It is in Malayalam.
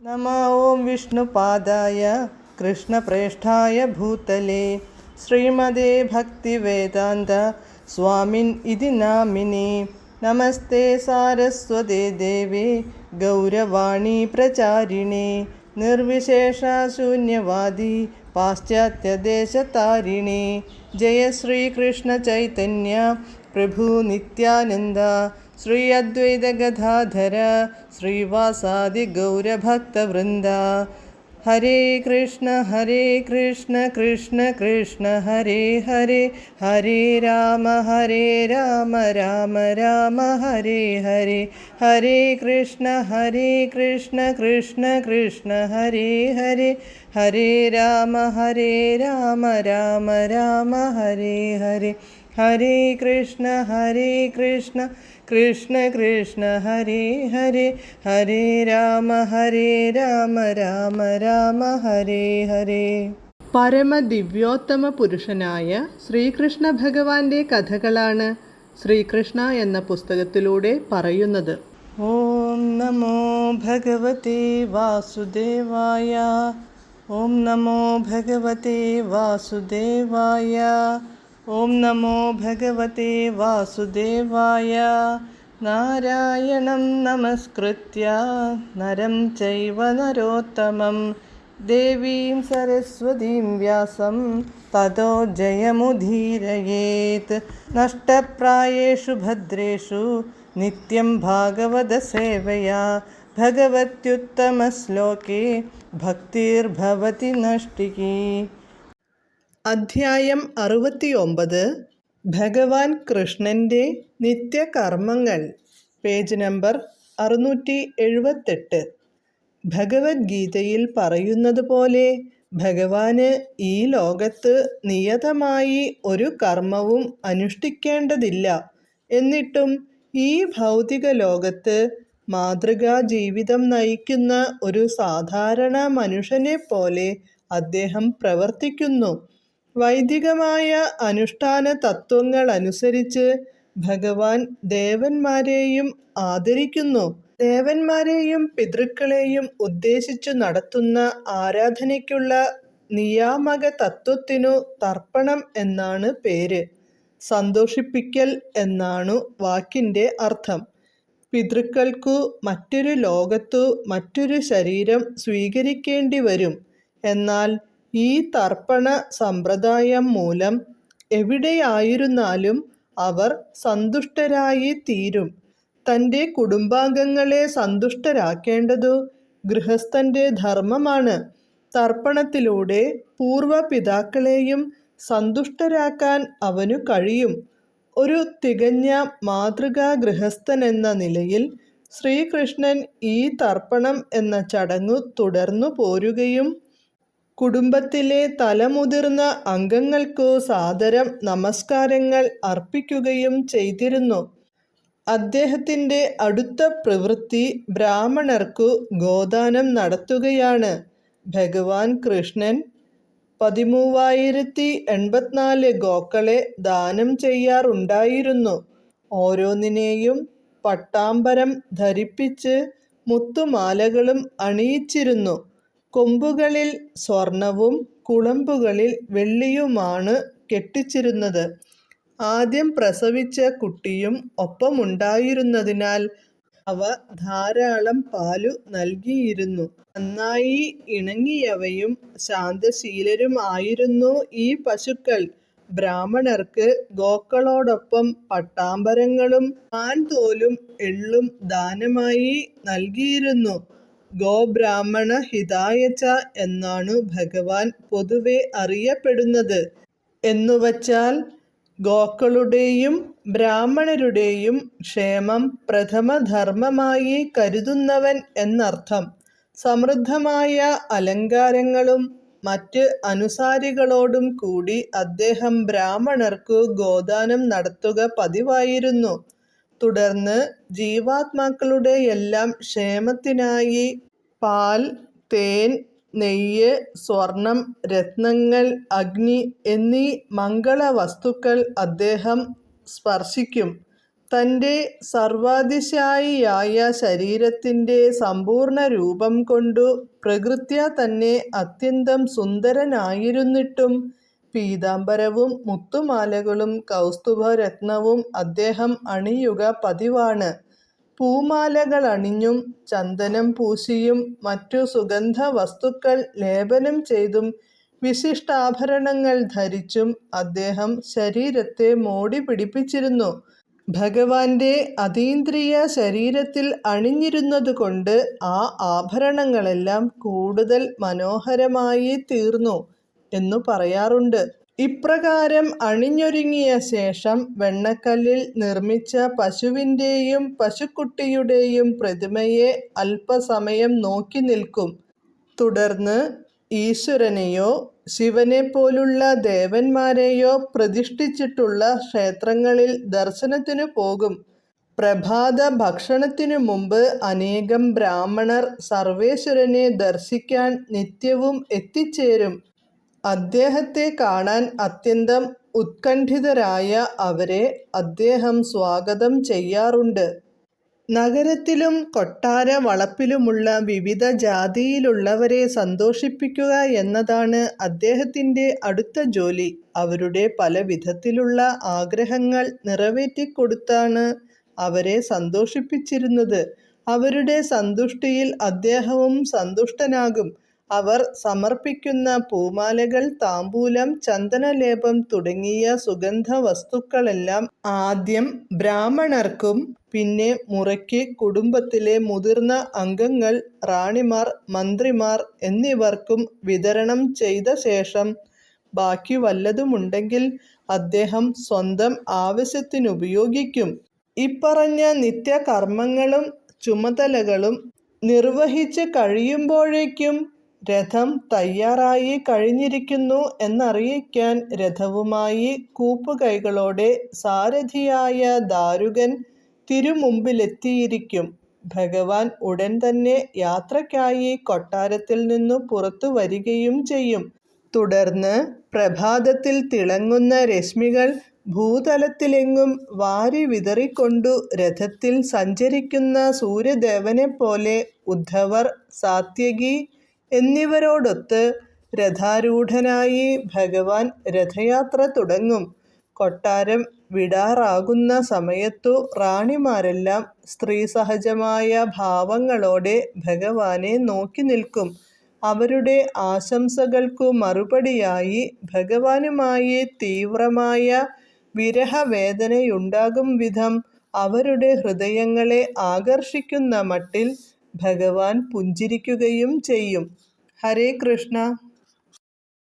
नमः ॐ विष्णुपादाय कृष्णप्रेष्ठाय भूतले श्रीमदे भक्तिवेदान्त स्वामिन् इति नामिने। नमस्ते सारस्वते देवे गौरवाणी प्रचारिणे निर्विशेषशून्यवादी पाश्चात्यदेशतारिणे। जय श्रीकृष्ण चैतन्य प्रभु नित्यानन्द श्री अद्वैत गदाधर श्रीवासादि गौरभक्तवृन्द। हरे कृष्ण कृष्ण कृष्ण हरे हरे, हरे राम राम राम हरे हरे। हरे कृष्ण कृष्ण कृष्ण हरे हरे, हरे राम राम राम हरे हरे। हरे कृष्ण कृष्ण कृष्ण हरे हरे, हरे राम राम हरे हरे. പരമദിവ്യോത്തമ പുരുഷനായ ശ്രീകൃഷ്ണ ഭഗവാന്റെ കഥകളാണ് ശ്രീകൃഷ്ണ എന്ന പുസ്തകത്തിലൂടെ പറയുന്നത്. ഓം നമോ ഭഗവതേ വാസുദേവായ, ഓം നമോ ഭഗവതേ വാസുദേവായ, ഓം നമോ ഭഗവതേ വാസുദേവായ. നാരായണം നമസ്കൃത്യ നരം ചൈവ നരോത്തമം ദേവീം സരസ്വതീം വ്യാസം തതോ ജയമുദീരയേത്. നഷ്ടപ്രായേഷു ഭദ്രേഷു നിത്യം ഭാഗവത സേവയാ ഭഗവത്യുത്തമശ്ലോകേ ഭക്തിർഭവതി നഷ്ടികീ. അധ്യായം 69. ഭഗവാൻ കൃഷ്ണൻ്റെ നിത്യകർമ്മങ്ങൾ. Page number 678. ഭഗവത്ഗീതയിൽ പറയുന്നത് പോലെ ഭഗവാന് ഈ ലോകത്ത് നിയതമായി ഒരു കർമ്മവും അനുഷ്ഠിക്കേണ്ടതില്ല. എന്നിട്ടും ഈ ഭൗതിക ലോകത്ത് മാതൃകാ ജീവിതം നയിക്കുന്ന ഒരു സാധാരണ മനുഷ്യനെ പോലെ അദ്ദേഹം പ്രവർത്തിക്കുന്നു. വൈദികമായ അനുഷ്ഠാന തത്വങ്ങൾ അനുസരിച്ച് ഭഗവാൻ ദേവന്മാരെയും ആദരിക്കുന്നു. ദേവന്മാരെയും പിതൃക്കളെയും ഉദ്ദേശിച്ചു നടത്തുന്ന ആരാധനയ്ക്കുള്ള നിയാമക തത്വത്തിനു തർപ്പണം എന്നാണ് പേര്. സന്തോഷിപ്പിക്കൽ എന്നാണു വാക്കിൻ്റെ അർത്ഥം. പിതൃക്കൾക്കു മറ്റൊരു ലോകത്തു മറ്റൊരു ശരീരം സ്വീകരിക്കേണ്ടി വരും. എന്നാൽ ഈ തർപ്പണ സമ്പ്രദായം മൂലം എവിടെയായിരുന്നാലും അവർ സന്തുഷ്ടരായി തീരും. തൻ്റെ കുടുംബാംഗങ്ങളെ സന്തുഷ്ടരാക്കേണ്ടതു ഗൃഹസ്ഥൻ്റെ ധർമ്മമാണ്. തർപ്പണത്തിലൂടെ പൂർവപിതാക്കളെയും സന്തുഷ്ടരാക്കാൻ അവനു കഴിയും. ഒരു തികഞ്ഞ മാതൃകാ ഗൃഹസ്ഥനെന്ന നിലയിൽ ശ്രീകൃഷ്ണൻ ഈ തർപ്പണം എന്ന ചടങ്ങു തുടർന്നു പോരുകയും കുടുംബത്തിലെ തലമുതിർന്ന അംഗങ്ങൾക്കു സാദരം നമസ്കാരങ്ങൾ അർപ്പിക്കുകയും ചെയ്തിരുന്നു. അദ്ദേഹത്തിൻ്റെ അടുത്ത പ്രവൃത്തി ബ്രാഹ്മണർക്കു ഗോദാനം നടത്തുകയാണ്. ഭഗവാൻ കൃഷ്ണൻ 13,084 ഗോക്കളെ ദാനം ചെയ്യാറുണ്ടായിരുന്നു. ഓരോന്നിനെയും പട്ടാമ്പരം ധരിപ്പിച്ച് മുത്തുമാലകളും അണിയിച്ചിരുന്നു. കൊമ്പുകളിൽ സ്വർണവും കുളമ്പുകളിൽ വെള്ളിയുമാണ് കെട്ടിച്ചിരുന്നത്. ആദ്യം പ്രസവിച്ച കുട്ടിയും ഒപ്പമുണ്ടായിരുന്നതിനാൽ അവ ധാരാളം പാലു നൽകിയിരുന്നു. നന്നായി ഇണങ്ങിയവയും ശാന്തശീലരും ആയിരുന്നു ഈ പശുക്കൾ. ബ്രാഹ്മണർക്ക് ഗോക്കളോടൊപ്പം പട്ടാമ്പരങ്ങളും മാൻതോലും എള്ളും ദാനമായി നൽകിയിരുന്നു. ഗോബ്രാഹ്മണ ഹിതായച എന്നാണു ഭഗവാൻ പൊതുവെ അറിയപ്പെടുന്നത്. എന്നുവച്ചാൽ ഗോക്കളുടെയും ബ്രാഹ്മണരുടെയും ക്ഷേമം പ്രഥമധർമ്മമായി കരുതുന്നവൻ എന്നർത്ഥം. സമൃദ്ധമായ അലങ്കാരങ്ങളും മറ്റ് അനുസാരികളോടും കൂടി അദ്ദേഹം ബ്രാഹ്മണർക്കു ഗോദാനം നടത്തുക പതിവായിരുന്നു. തുടർന്ന് ജീവാത്മാക്കളുടെയെല്ലാം ക്ഷേമത്തിനായി പാൽ, തേൻ, നെയ്യ്, സ്വർണം, രത്നങ്ങൾ, അഗ്നി എന്നീ മംഗളവസ്തുക്കൾ അദ്ദേഹം സ്പർശിക്കും. തൻ്റെ സർവാതിശായിയായ ശരീരത്തിൻ്റെ സമ്പൂർണ്ണ രൂപം കൊണ്ടു പ്രകൃത്യാ തന്നെ അത്യന്തം സുന്ദരനായിരുന്നിട്ടും പീതാംബരവും മുത്തുമാലകളും കൗസ്തുഭരത്നവും അദ്ദേഹം അണിയുക പതിവാണ്. പൂമാലകളണിഞ്ഞും ചന്ദനം പൂശിയും മറ്റു സുഗന്ധ വസ്തുക്കൾ ലേപനം ചെയ്തും വിശിഷ്ടാഭരണങ്ങൾ ധരിച്ചും അദ്ദേഹം ശരീരത്തെ മോടി പിടിപ്പിച്ചിരുന്നു. ഭഗവാന്റെ അതീന്ദ്രിയ ശരീരത്തിൽ അണിഞ്ഞിരുന്നതുകൊണ്ട് ആ ആഭരണങ്ങളെല്ലാം കൂടുതൽ മനോഹരമായി തീർന്നു എന്നു പറയാറുണ്ട്. ഇപ്രകാരം അണിഞ്ഞൊരുങ്ങിയ ശേഷം വെണ്ണക്കല്ലിൽ നിർമ്മിച്ച പശുവിൻ്റെയും പശുക്കുട്ടിയുടെയും പ്രതിമയെ അല്പസമയം നോക്കി നിൽക്കും. തുടർന്ന് ഈശ്വരനെയോ ശിവനെപ്പോലുള്ള ദേവന്മാരെയോ പ്രതിഷ്ഠിച്ചിട്ടുള്ള ക്ഷേത്രങ്ങളിൽ ദർശനത്തിനു പോകും. പ്രഭാത ഭക്ഷണത്തിനു മുമ്പ് അനേകം ബ്രാഹ്മണർ സർവേശ്വരനെ ദർശിക്കാൻ നിത്യവും എത്തിച്ചേരും. അദ്ദേഹത്തെ കാണാൻ അത്യന്തം ഉത്കണ്ഠിതരായ അവരെ അദ്ദേഹം സ്വാഗതം ചെയ്യാറുണ്ട്. നഗരത്തിലും കൊട്ടാര വളപ്പിലുമുള്ള വിവിധ ജാതിയിലുള്ളവരെ സന്തോഷിപ്പിക്കുക എന്നതാണ് അദ്ദേഹത്തിൻ്റെ അടുത്ത ജോലി. അവരുടെ പല വിധത്തിലുള്ള ആഗ്രഹങ്ങൾ നിറവേറ്റിക്കൊടുത്താണ് അവരെ സന്തോഷിപ്പിച്ചിരുന്നത്. അവരുടെ സന്തുഷ്ടിയിൽ അദ്ദേഹവും സന്തുഷ്ടനാകും. അവർ സമർപ്പിക്കുന്ന പൂമാലകൾ, താംബൂലം, ചന്ദനലേപം തുടങ്ങിയ സുഗന്ധ വസ്തുക്കളെല്ലാം ആദ്യം ബ്രാഹ്മണർക്കും പിന്നെ മുറയ്ക്ക് കുടുംബത്തിലെ മുതിർന്ന അംഗങ്ങൾ, റാണിമാർ, മന്ത്രിമാർ എന്നിവർക്കും വിതരണം ചെയ്ത ശേഷം ബാക്കി വല്ലതുമുണ്ടെങ്കിൽ അദ്ദേഹം സ്വന്തം ആവശ്യത്തിനുപയോഗിക്കും. ഇപ്പറഞ്ഞ നിത്യകർമ്മങ്ങളും ചുമതലകളും നിർവഹിച്ച് കഴിയുമ്പോഴേക്കും രഥം തയ്യാറായി കഴിഞ്ഞിരിക്കുന്നു എന്നറിയിക്കാൻ രഥവുമായി കൂപ്പുകൈകളോടെ സാരഥിയായ ദാരുകൻ തിരുമുമ്പിലെത്തിയിരിക്കും. ഭഗവാൻ ഉടൻ തന്നെ യാത്രയ്ക്കായി കൊട്ടാരത്തിൽ നിന്നു പുറത്തു വരികയും ചെയ്യും. തുടർന്ന് പ്രഭാതത്തിൽ തിളങ്ങുന്ന രശ്മികൾ ഭൂതലത്തിലെങ്ങും വാരി വിതറിക്കൊണ്ടു രഥത്തിൽ സഞ്ചരിക്കുന്ന സൂര്യദേവനെപ്പോലെ ഉദ്ധവർ, സാത്യകി എന്നിവരോടൊത്ത് രഥാരൂഢനായി ഭഗവാൻ രഥയാത്ര തുടങ്ങും. കൊട്ടാരം വിടാറാകുന്ന സമയത്തു റാണിമാരെല്ലാം സ്ത്രീസഹജമായ ഭാവങ്ങളോടെ ഭഗവാനെ നോക്കി നിൽക്കും. അവരുടെ ആശംസകൾക്കു മറുപടിയായി ഭഗവാനുമായി തീവ്രമായ വിരഹവേദനയുണ്ടാകും വിധം അവരുടെ ഹൃദയങ്ങളെ ആകർഷിക്കുന്ന മട്ടിൽ ഭഗവാൻ പുഞ്ചിരിക്കുകയും ചെയ്യും. ഹരേ കൃഷ്ണ.